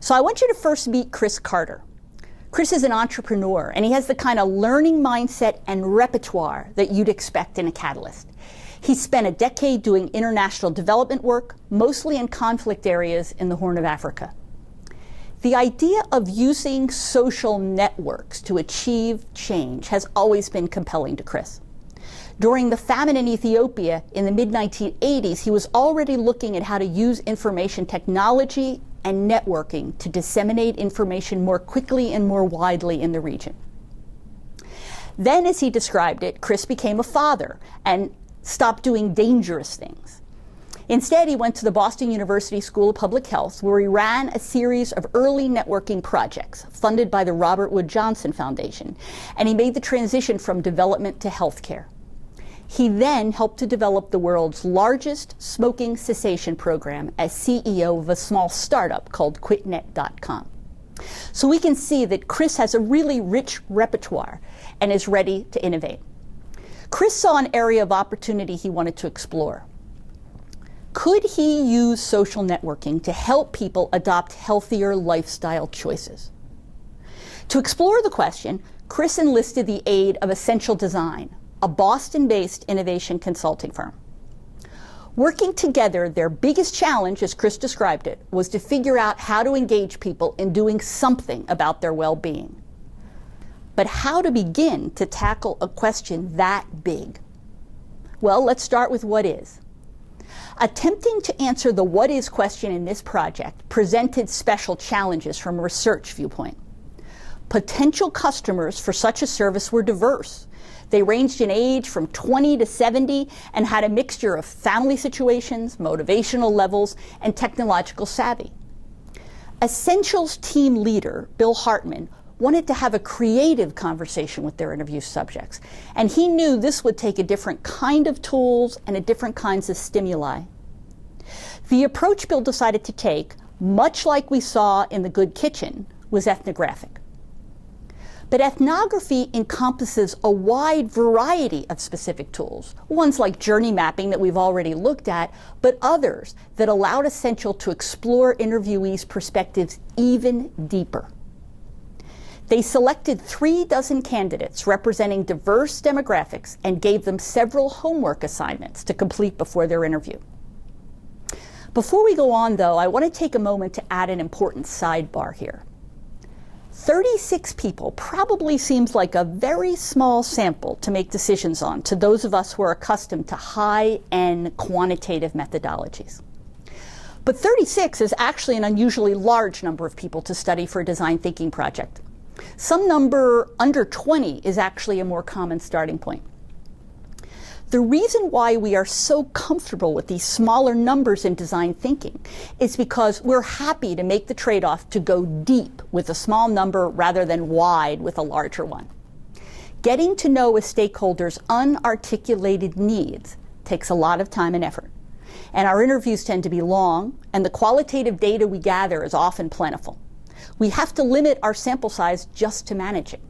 So I want you to first meet Chris Carter. Chris is an entrepreneur, and he has the kind of learning mindset and repertoire that you'd expect in a catalyst. He spent a decade doing international development work, mostly in conflict areas in the Horn of Africa. The idea of using social networks to achieve change has always been compelling to Chris. During the famine in Ethiopia in the mid-1980s, he was already looking at how to use information technology and networking to disseminate information more quickly and more widely in the region. Then, as he described it, Chris became a father and stopped doing dangerous things. Instead, he went to the Boston University School of Public Health, where he ran a series of early networking projects funded by the Robert Wood Johnson Foundation, and he made the transition from development to healthcare. He then helped to develop the world's largest smoking cessation program as CEO of a small startup called QuitNet.com. So we can see that Chris has a really rich repertoire and is ready to innovate. Chris saw an area of opportunity he wanted to explore. Could he use social networking to help people adopt healthier lifestyle choices? To explore the question, Chris enlisted the aid of Essential Design, a Boston-based innovation consulting firm. Working together, their biggest challenge, as Chris described it, was to figure out how to engage people in doing something about their well-being. But how to begin to tackle a question that big? Well, let's start with what is. Attempting to answer the what is question in this project presented special challenges from a research viewpoint. Potential customers for such a service were diverse. They ranged in age from 20 to 70 and had a mixture of family situations, motivational levels, and technological savvy. Essentials team leader, Bill Hartman, wanted to have a creative conversation with their interview subjects, and he knew this would take a different kind of tools and a different kinds of stimuli. The approach Bill decided to take, much like we saw in The Good Kitchen, was ethnographic. But ethnography encompasses a wide variety of specific tools, ones like journey mapping that we've already looked at, but others that allowed Essential to explore interviewees' perspectives even deeper. They selected 36 candidates representing diverse demographics and gave them several homework assignments to complete before their interview. Before we go on, though, I want to take a moment to add an important sidebar here. 36 people probably seems like a very small sample to make decisions on to those of us who are accustomed to high-end quantitative methodologies. But 36 is actually an unusually large number of people to study for a design thinking project. Some number under 20 is actually a more common starting point. The reason why we are so comfortable with these smaller numbers in design thinking is because we're happy to make the trade-off to go deep with a small number rather than wide with a larger one. Getting to know a stakeholder's unarticulated needs takes a lot of time and effort. And our interviews tend to be long, and the qualitative data we gather is often plentiful. We have to limit our sample size just to manage it.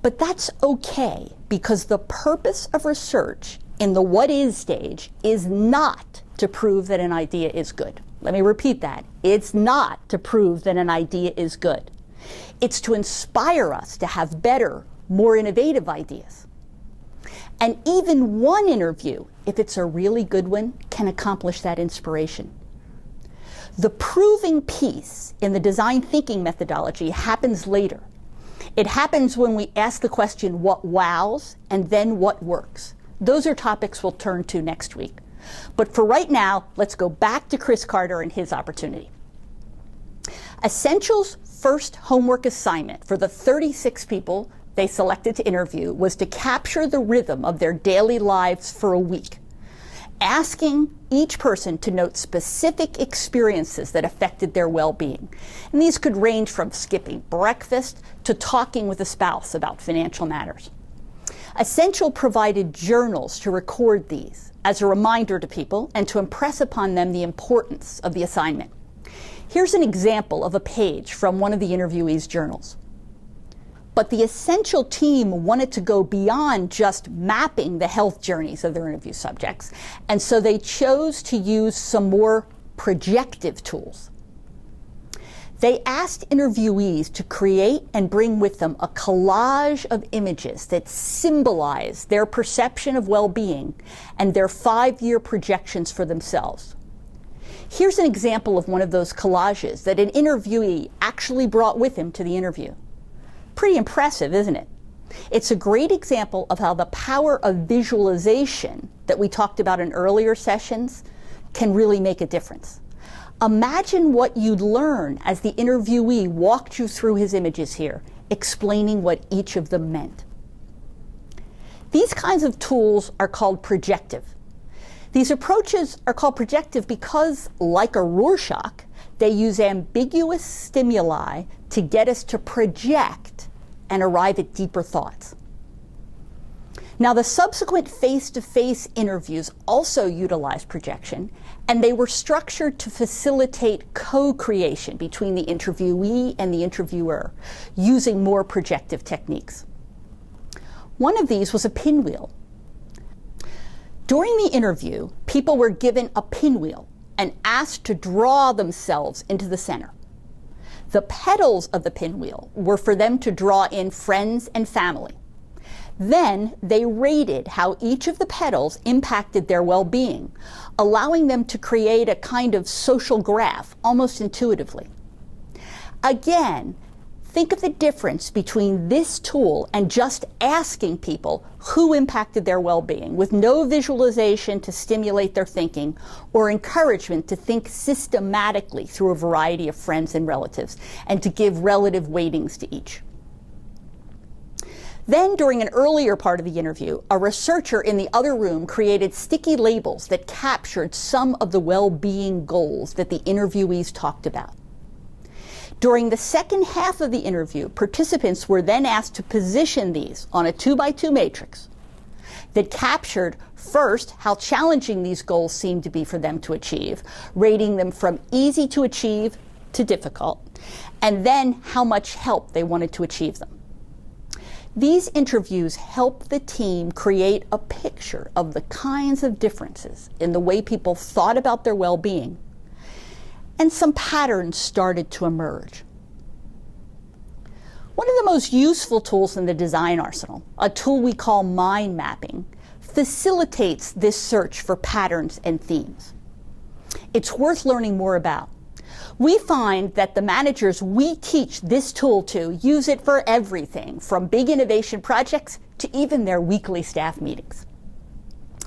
But that's okay, because the purpose of research in the what is stage is not to prove that an idea is good. Let me repeat that. It's not to prove that an idea is good. It's to inspire us to have better, more innovative ideas. And even one interview, if it's a really good one, can accomplish that inspiration. The proving piece in the design thinking methodology happens later. It happens when we ask the question, what wows, and then what works. Those are topics we'll turn to next week. But for right now, let's go back to Chris Carter and his opportunity. Essential's first homework assignment for the 36 people they selected to interview was to capture the rhythm of their daily lives for a week, asking each person to note specific experiences that affected their well-being. And these could range from skipping breakfast to talking with a spouse about financial matters. Essential provided journals to record these as a reminder to people and to impress upon them the importance of the assignment. Here's an example of a page from one of the interviewees' journals. But the Essential team wanted to go beyond just mapping the health journeys of their interview subjects, and so they chose to use some more projective tools. They asked interviewees to create and bring with them a collage of images that symbolize their perception of well-being and their 5-year projections for themselves. Here's an example of one of those collages that an interviewee actually brought with him to the interview. Pretty impressive, isn't it? It's a great example of how the power of visualization that we talked about in earlier sessions can really make a difference. Imagine what you'd learn as the interviewee walked you through his images here, explaining what each of them meant. These kinds of tools are called projective. These approaches are called projective because, like a Rorschach, they use ambiguous stimuli to get us to project and arrive at deeper thoughts. Now, the subsequent face-to-face interviews also utilized projection, and they were structured to facilitate co-creation between the interviewee and the interviewer, using more projective techniques. One of these was a pinwheel. During the interview, people were given a pinwheel and asked to draw themselves into the center. The petals of the pinwheel were for them to draw in friends and family. Then they rated how each of the petals impacted their well-being, allowing them to create a kind of social graph almost intuitively. Again, think of the difference between this tool and just asking people who impacted their well-being with no visualization to stimulate their thinking or encouragement to think systematically through a variety of friends and relatives and to give relative weightings to each. Then, during an earlier part of the interview, a researcher in the other room created sticky labels that captured some of the well-being goals that the interviewees talked about. During the second half of the interview, participants were then asked to position these on a 2x2 matrix that captured, first, how challenging these goals seemed to be for them to achieve, rating them from easy to achieve to difficult, and then how much help they wanted to achieve them. These interviews helped the team create a picture of the kinds of differences in the way people thought about their well-being, and some patterns started to emerge. One of the most useful tools in the design arsenal, a tool we call mind mapping, facilitates this search for patterns and themes. It's worth learning more about. We find that the managers we teach this tool to use it for everything, from big innovation projects to even their weekly staff meetings.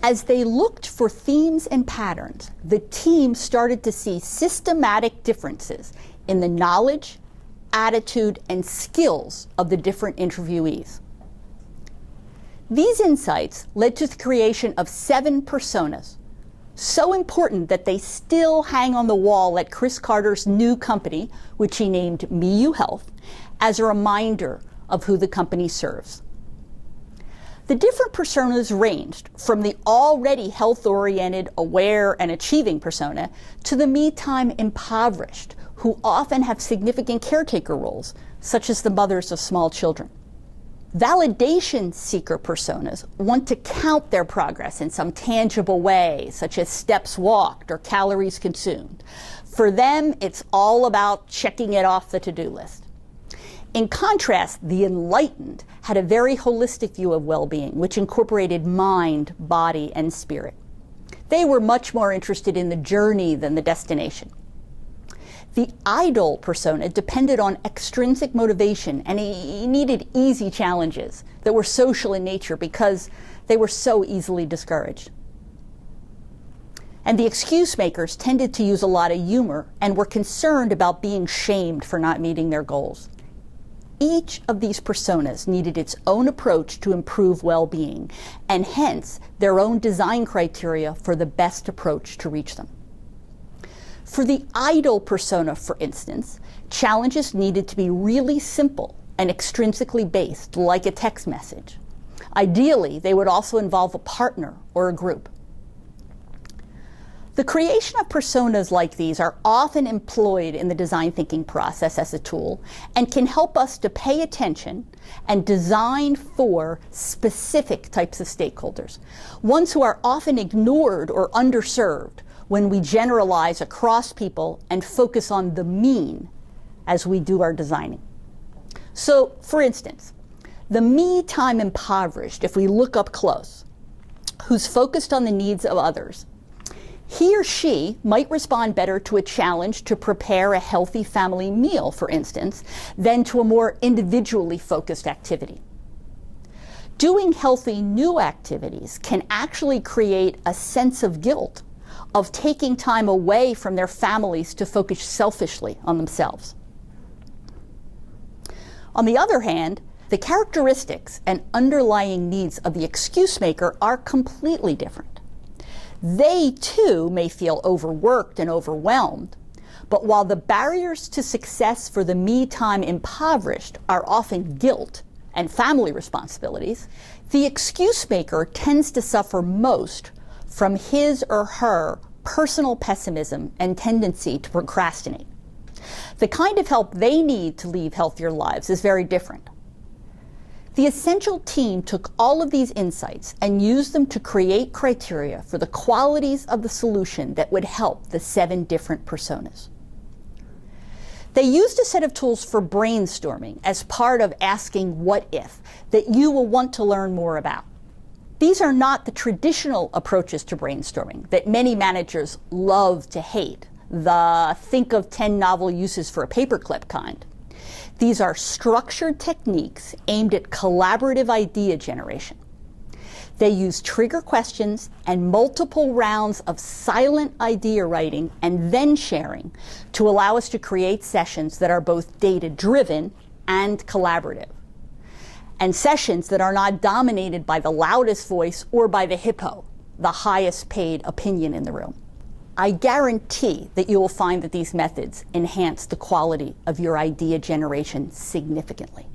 As they looked for themes and patterns, the team started to see systematic differences in the knowledge, attitude, and skills of the different interviewees. These insights led to the creation of 7 personas, so important that they still hang on the wall at Chris Carter's new company, which he named MeYouHealth, as a reminder of who the company serves. The different personas ranged from the already health-oriented, aware, and achieving persona to the me-time impoverished, who often have significant caretaker roles, such as the mothers of small children. Validation seeker personas want to count their progress in some tangible way, such as steps walked or calories consumed. For them, it's all about checking it off the to-do list. In contrast, the enlightened had a very holistic view of well-being, which incorporated mind, body, and spirit. They were much more interested in the journey than the destination. The idle persona depended on extrinsic motivation, and he needed easy challenges that were social in nature because they were so easily discouraged. And the excuse makers tended to use a lot of humor and were concerned about being shamed for not meeting their goals. Each of these personas needed its own approach to improve well-being, and hence their own design criteria for the best approach to reach them. For the idle persona, for instance, challenges needed to be really simple and extrinsically based, like a text message. Ideally, they would also involve a partner or a group. The creation of personas like these are often employed in the design thinking process as a tool and can help us to pay attention and design for specific types of stakeholders, ones who are often ignored or underserved when we generalize across people and focus on the mean as we do our designing. So, for instance, the me time impoverished, if we look up close, who's focused on the needs of others, he or she might respond better to a challenge to prepare a healthy family meal, for instance, than to a more individually focused activity. Doing healthy new activities can actually create a sense of guilt of taking time away from their families to focus selfishly on themselves. On the other hand, the characteristics and underlying needs of the excuse maker are completely different. They too may feel overworked and overwhelmed, but while the barriers to success for the me time impoverished are often guilt and family responsibilities, the excuse maker tends to suffer most from his or her personal pessimism and tendency to procrastinate. The kind of help they need to lead healthier lives is very different. The Essential team took all of these insights and used them to create criteria for the qualities of the solution that would help the 7 different personas. They used a set of tools for brainstorming as part of asking what if that you will want to learn more about. These are not the traditional approaches to brainstorming that many managers love to hate, the think of 10 novel uses for a paperclip kind. These are structured techniques aimed at collaborative idea generation. They use trigger questions and multiple rounds of silent idea writing and then sharing to allow us to create sessions that are both data-driven and collaborative, and sessions that are not dominated by the loudest voice or by the hippo, the highest paid opinion in the room. I guarantee that you will find that these methods enhance the quality of your idea generation significantly.